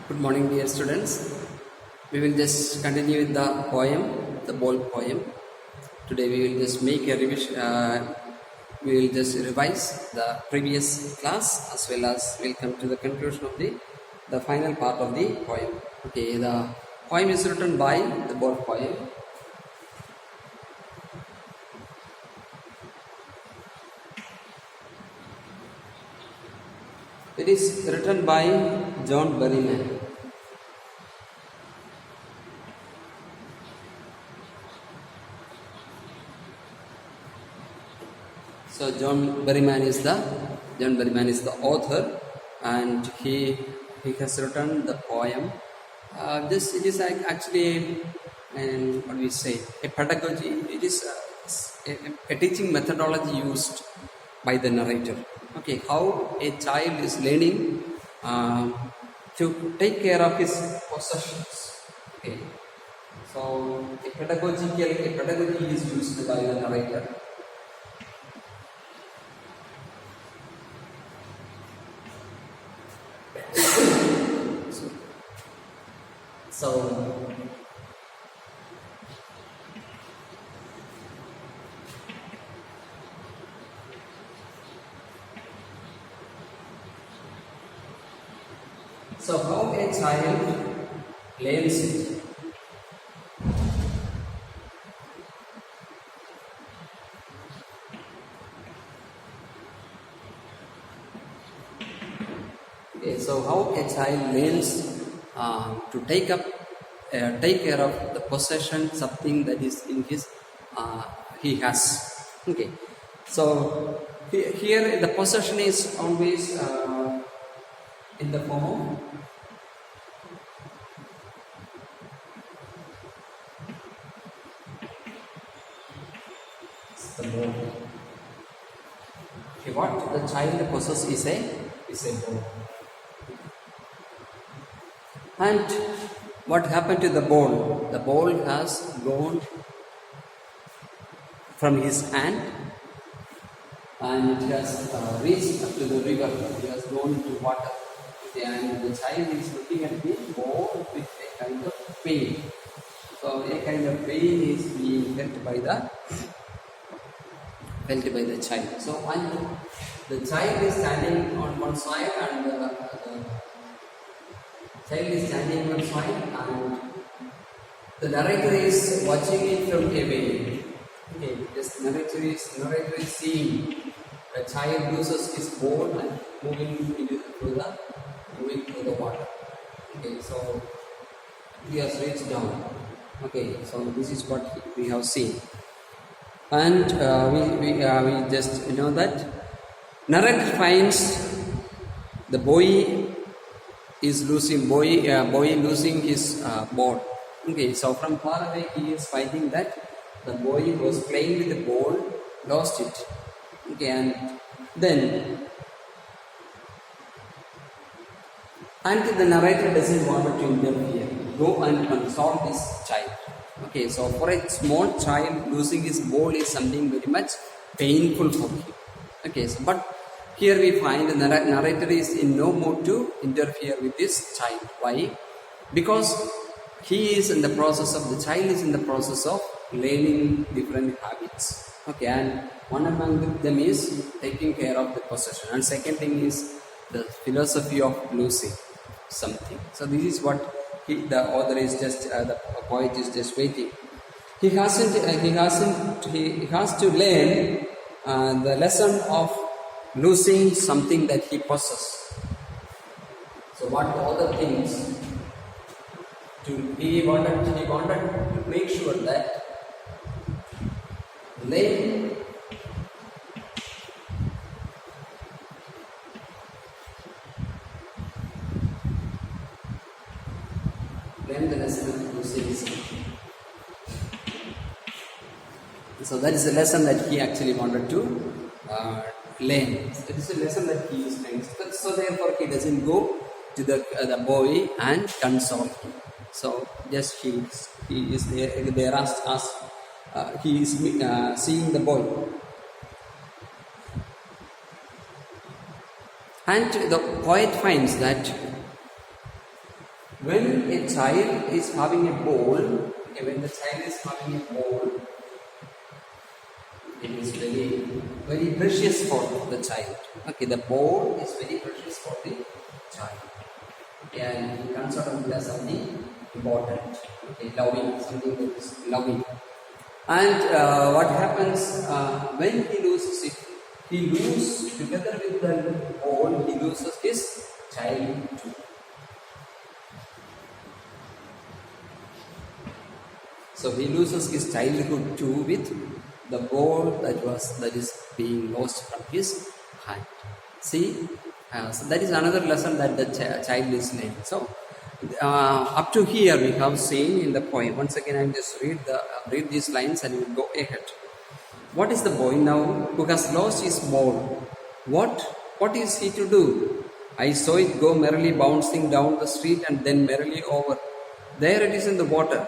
Good morning, dear students. We will just continue with the poem, the bold poem. Today we will just make a revision. We will just revise the previous class as well as we'll come to the conclusion of the final part of the poem. Okay, the poem is written by the bold poem. It is written by John Berryman. So John Berryman is the author, and he has written the poem. It is actually what we say, a pedagogy. It is a teaching methodology used by the narrator. Okay, how a child is learning to take care of his possessions. Okay, so a pedagogy is used by the narrator. So how a child learns it? Okay, so how a child learns to take care of the possession, something that is in his he has. Okay, so here the possession is always in the form of the ball. Okay, what the child possesses is a ball. And what happened to the ball? The ball has gone from his hand and it has reached up to the river. It has gone into water. And the child is looking at the ball with a kind of pain. So a kind of pain is being felt by the child. So when the child is standing on one side and the child is standing on one side and the narrator is watching it from away. Okay, this narrator is seeing the child loses his ball and moving through the water. Okay, so he has reached down. Okay, so this is what we have seen, and we just know that narrator finds the boy is losing losing his ball. Okay, so from far away he is finding that the boy was playing with the ball, lost it. Okay, and then the narrator doesn't want to interfere, go and console this child. Okay, so for a small child, losing his ball is something very much painful for him. Okay, so but here we find the narrator is in no mood to interfere with this child. Why? Because the child is in the process of learning different habits. Okay, and one among them is taking care of the possession, and second thing is the philosophy of losing something. So this is what the author is just the poet is just waiting. He has to learn the lesson of losing something that he possesses. So what the author thinks, he wanted to make sure that learn the lesson of losing something. So that is a lesson that he actually wanted to learn. So it is a lesson that he is learning. So therefore he doesn't go to the boy and console him. So just he is there as he is seeing the boy. And the poet finds that when a child is having a ball, okay, when the child is having a ball, it is very, very precious for the child. Okay, the ball is very precious for the child. Okay, and he considers it as something important. Okay, loving, something that is loving. And what happens when he loses it? He loses, together with the ball, he loses his child too. So he loses his childhood too with the ball that is being lost from his hand. See, so that is another lesson that the child is learning. So up to here we have seen in the poem. Once again, I will just read these lines and we will go ahead. What is the boy now who has lost his ball? What is he to do? I saw it go merrily bouncing down the street and then merrily over. There it is in the water.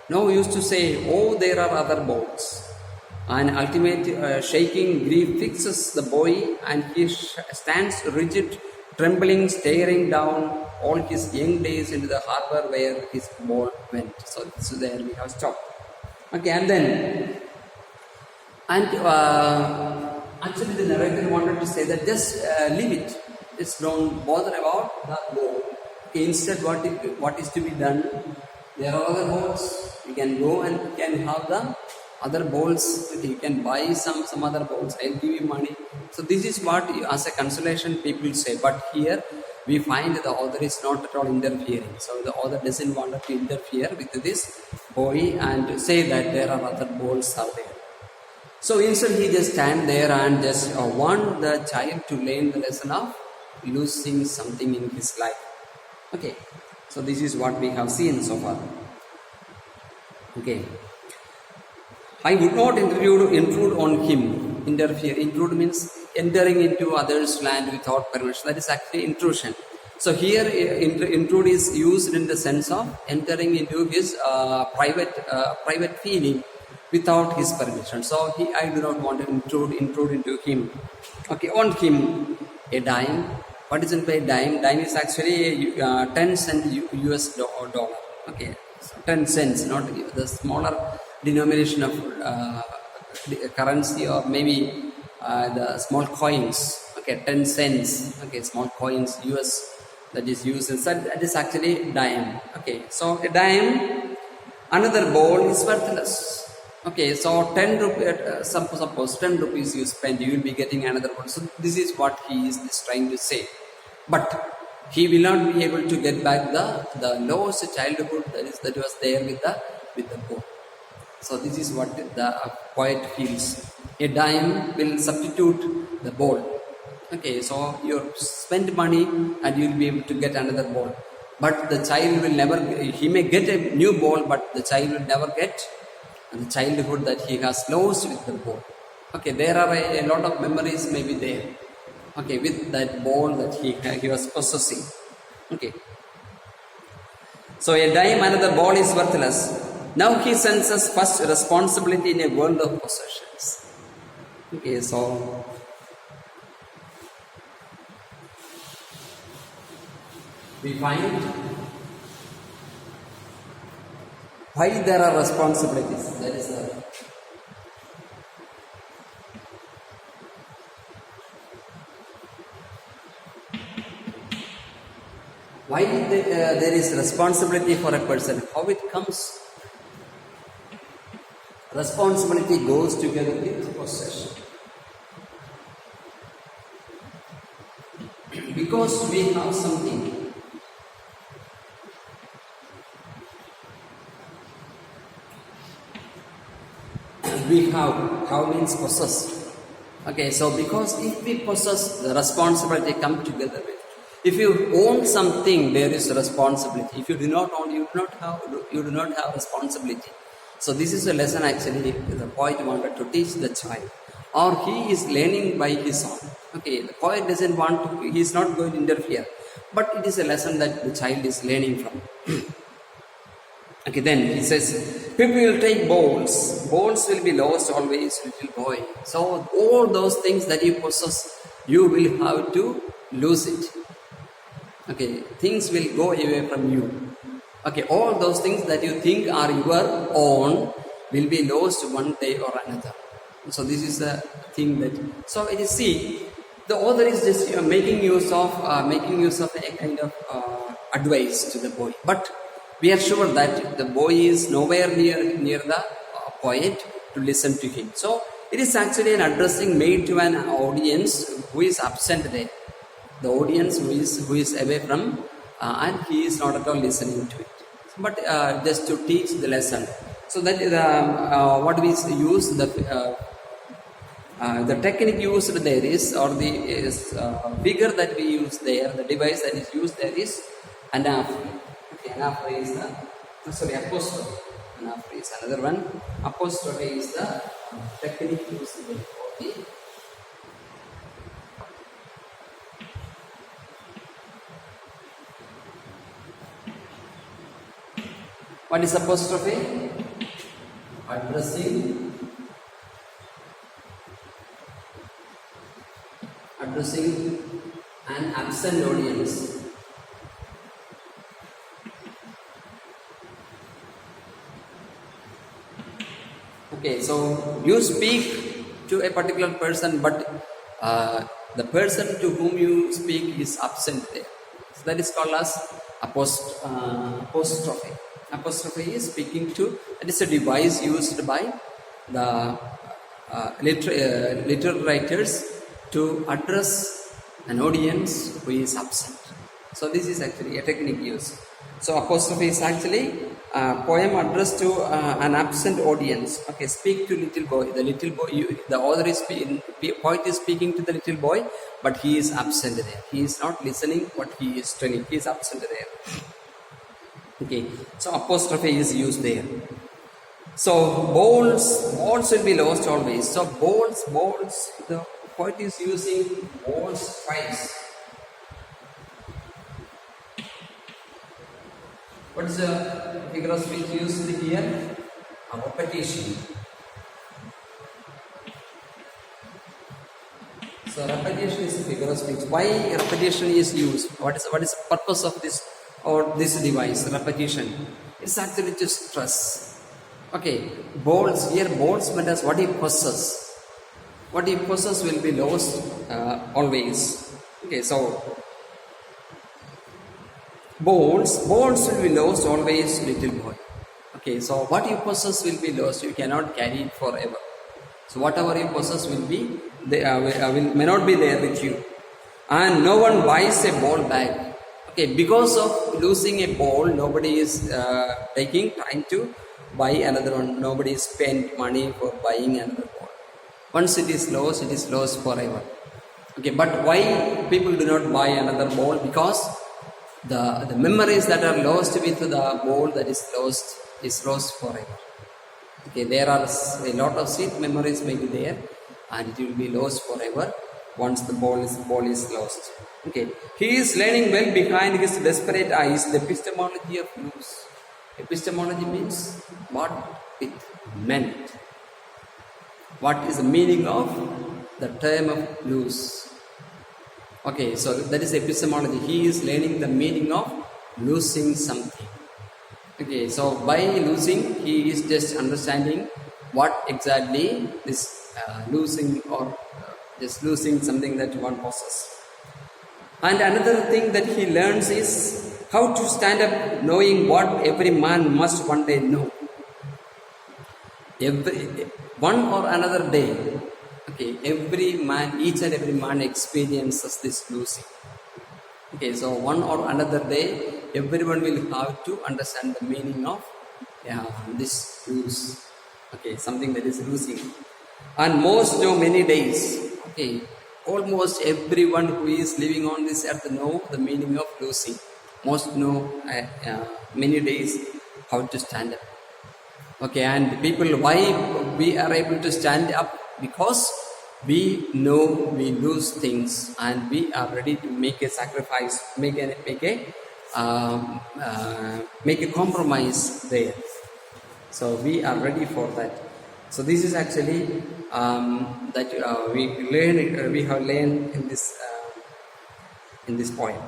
Now we used to say, oh, there are other balls. An ultimate shaking grief fixes the boy and he stands rigid, trembling, staring down all his young days into the harbor where his ball went. So there we have stopped. Okay, and then, actually the narrator wanted to say that just leave it. Just don't bother about the ball. Okay, instead what is to be done? There are other balls. You can go and you can have the other balls. You can buy some other balls. I'll give you money. So this is what as a consolation people say. But here we find the author is not at all interfering. So the author doesn't want to interfere with this boy and say that there are other balls are there. So instead he just stand there and just want the child to learn the lesson of losing something in his life. Okay. So this is what we have seen so far. Okay. I would not intrude on him. Interfere. Intrude means entering into others' land without permission. That is actually intrusion. So here intrude is used in the sense of entering into his private feeling without his permission. So I do not want to intrude into him. Okay, on him, a dime. What is it by dime? Dime is actually 10 cent US dollar. Okay, so 10 cents, not the smaller denomination of currency, or maybe the small coins. Okay, 10 cents. Okay, small coins US that is used inside. That is actually dime. Okay, so a dime, another ball is worthless. Okay, so 10 rupees, suppose 10 rupees you spend, you will be getting another one. So this is what he is trying to say. But he will not be able to get back the lost childhood that was there with the ball. So this is what the poet feels. A dime will substitute the ball. Okay, so you spend money and you will be able to get another ball. But the child will never, he may get a new ball, but the child will never get the childhood that he has lost with the ball. Okay, there are a lot of memories may be there. Okay, with that ball that he was possessing. Okay. So a dime, another ball is worthless. Now he senses first responsibility in a world of possessions. Okay, so we find why there are responsibilities. That is the why there is responsibility for a person. How it comes? Responsibility goes together with possession. Because we have something. We have means possess. Okay, so because if we possess, the responsibility come together with. If you own something, there is responsibility. If you do not own, you do not have responsibility. So this is a lesson actually the poet wanted to teach the child, or he is learning by his own. Okay, the poet doesn't want to, he is not going to interfere, but it is a lesson that the child is learning from. Okay, then he says, people will take bowls will be lost always, little boy. So all those things that you possess, you will have to lose it. Okay, things will go away from you. Okay, all those things that you think are your own will be lost one day or another. So this is a thing that. So it is, see, the author is just making use of a kind of advice to the boy, but we are sure that the boy is nowhere near the poet to listen to him. So it is actually an addressing made to an audience who is absent there. The audience who is away from, and he is not at all listening to it, but just to teach the lesson. So that is what we use, the technique used there is, or the figure that we use there, the device that is used there is anaphry. Okay, anaphry is the apostrophe. Anaphry is another one. Apostrophe is the technique used for the. What is apostrophe? Addressing an absent audience. Okay, so you speak to a particular person, but the person to whom you speak is absent there. So that is called as apostrophe. Apostrophe is speaking to, it is a device used by the literary writers to address an audience who is absent. So this is actually a technique used. So apostrophe is actually a poem addressed to an absent audience. Okay, speak to little boy. The little boy, the author is poet is speaking to the little boy, but he is absent there. He is not listening what he is telling. He is absent there. Okay, so apostrophe is used there. So balls will be lost always. So balls, the poet is using balls twice. What is the figure of speech used here? A repetition. So repetition is a figure of speech. Why repetition is used? What is the purpose of this or this device? Repetition. It's actually to stress. Okay, balls meant as what he possesses. What he possesses will be lost always. Okay, so balls will be lost always, little boy. Okay, so what you possess will be lost. You cannot carry it forever. So whatever you possess will be, may not be there with you. And no one buys a ball back. Okay, because of losing a ball, nobody is taking time to buy another one. Nobody spent money for buying another ball. Once it is lost forever. Okay, but why people do not buy another ball? Because the memories that are lost with the ball that is lost forever. Okay, there are a lot of sweet memories may be there, and it will be lost forever once the ball is lost. Okay, he is learning well behind his desperate eyes the epistemology of blues. Epistemology means what it meant. What is the meaning of the term of blues? Okay, so that is epistemology. He is learning the meaning of losing something. Okay, so by losing, he is just understanding what exactly this losing or just losing something that one possesses. And another thing that he learns is how to stand up knowing what every man must one day know. One or another day, okay, each and every man experiences this losing. Okay, so one or another day, everyone will have to understand the meaning of this lose. Okay, something that is losing. And most know many days. Okay, almost everyone who is living on this earth know the meaning of losing. Most know many days how to stand up. Okay, and people, why we are able to stand up? Because we know we lose things, and we are ready to make a sacrifice, make a compromise there. So we are ready for that. So this is actually that we have learned in this point.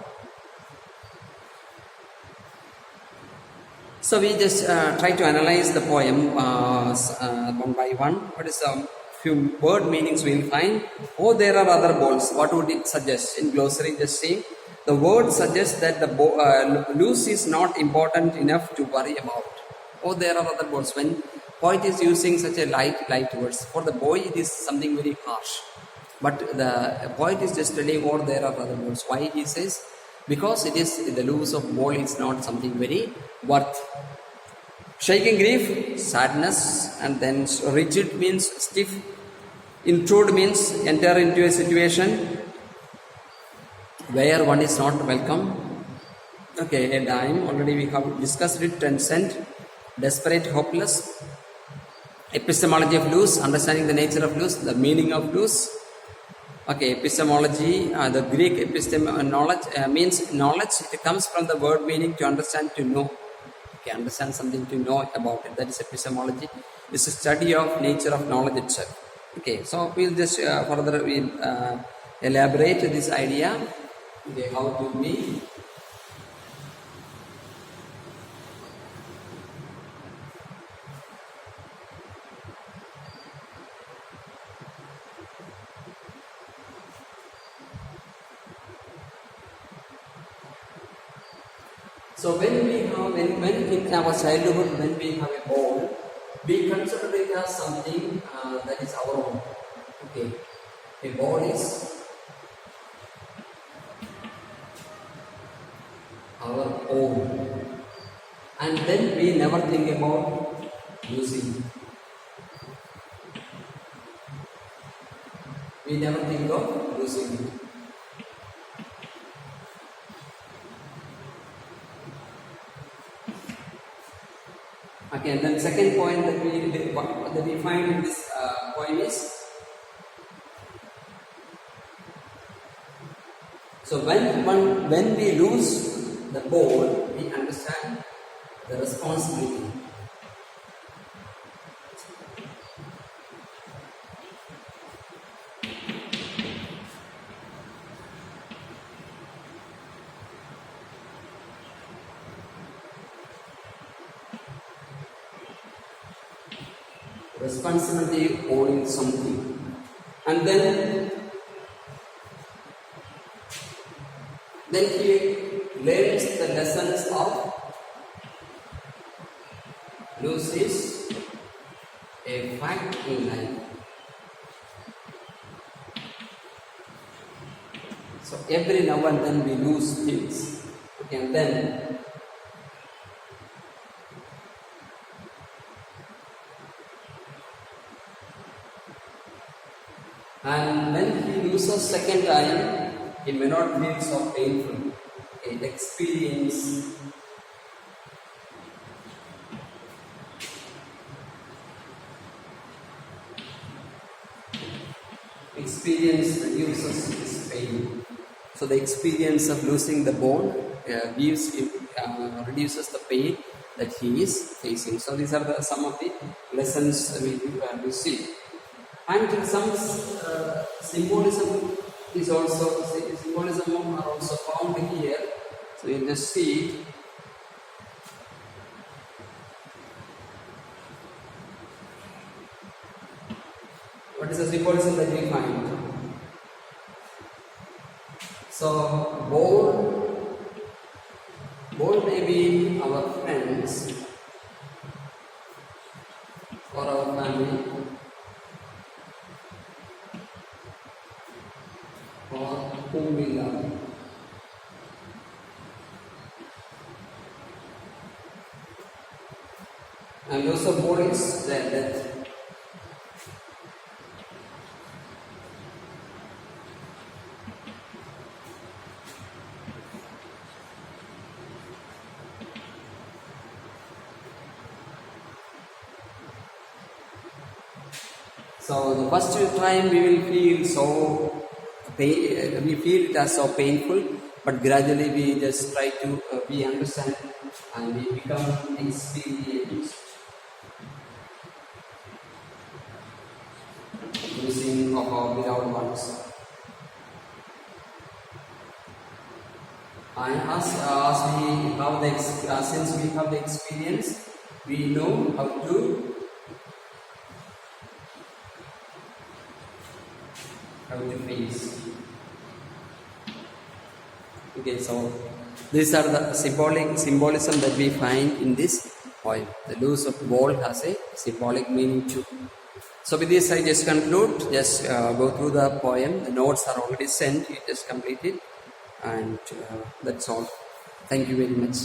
So we just try to analyze the poem one by one. What is some few word meanings we'll find? Oh, there are other balls. What would it suggest? In glossary, just see. The word suggests that the loose is not important enough to worry about. Oh, there are other balls. When poet is using such a light words, for the boy it is something very harsh. But the poet is just telling, oh, there are other balls. Why he says? Because it is the loose of ball is not something very worth. Shaking grief, sadness, and then rigid means stiff. Intrude means enter into a situation where one is not welcome. Okay, a dime, already we have discussed it. Transcend, desperate, hopeless. Epistemology of loose, understanding the nature of loose, the meaning of loose. Okay, epistemology, the Greek knowledge means knowledge. It comes from the word meaning to understand, to know. Okay, understand something, to know about it. That is epistemology. It's a study of nature of knowledge itself. Okay, so we'll just further elaborate this idea. Okay, how it will be. So when we have, when in our childhood, when we have a ball, we consider it as something that is our own. Okay, a ball is our own, and then we never think about losing. We never think of losing. Okay, and then second point that we find in this poem is, so when we lose the ball, we understand the responsibility. Responsibility owning something, and then he learns the lessons of lose is a fact in life. So every now and then we lose things. Okay, and then when he loses second time, it may not feel so painful. It experience reduces his pain. So the experience of losing the bone reduces the pain that he is facing. So these are some of the lessons we see. And some symbolism is also are also found here. So you just see it. What is the symbolism that we find? So bold may be our friends or our family, or whom we love. And also bold is their death. So the first time we will feel so we feel it as so painful, but gradually we just try to we understand and we become experienced. Losing of our beloved ones. And since we have the experience, we know how to face. Okay, so these are the symbolism that we find in this poem. The loose of ball has a symbolic meaning too. So with this I just conclude, just go through the poem. The notes are already sent, you just complete it, and that's all. Thank you very much.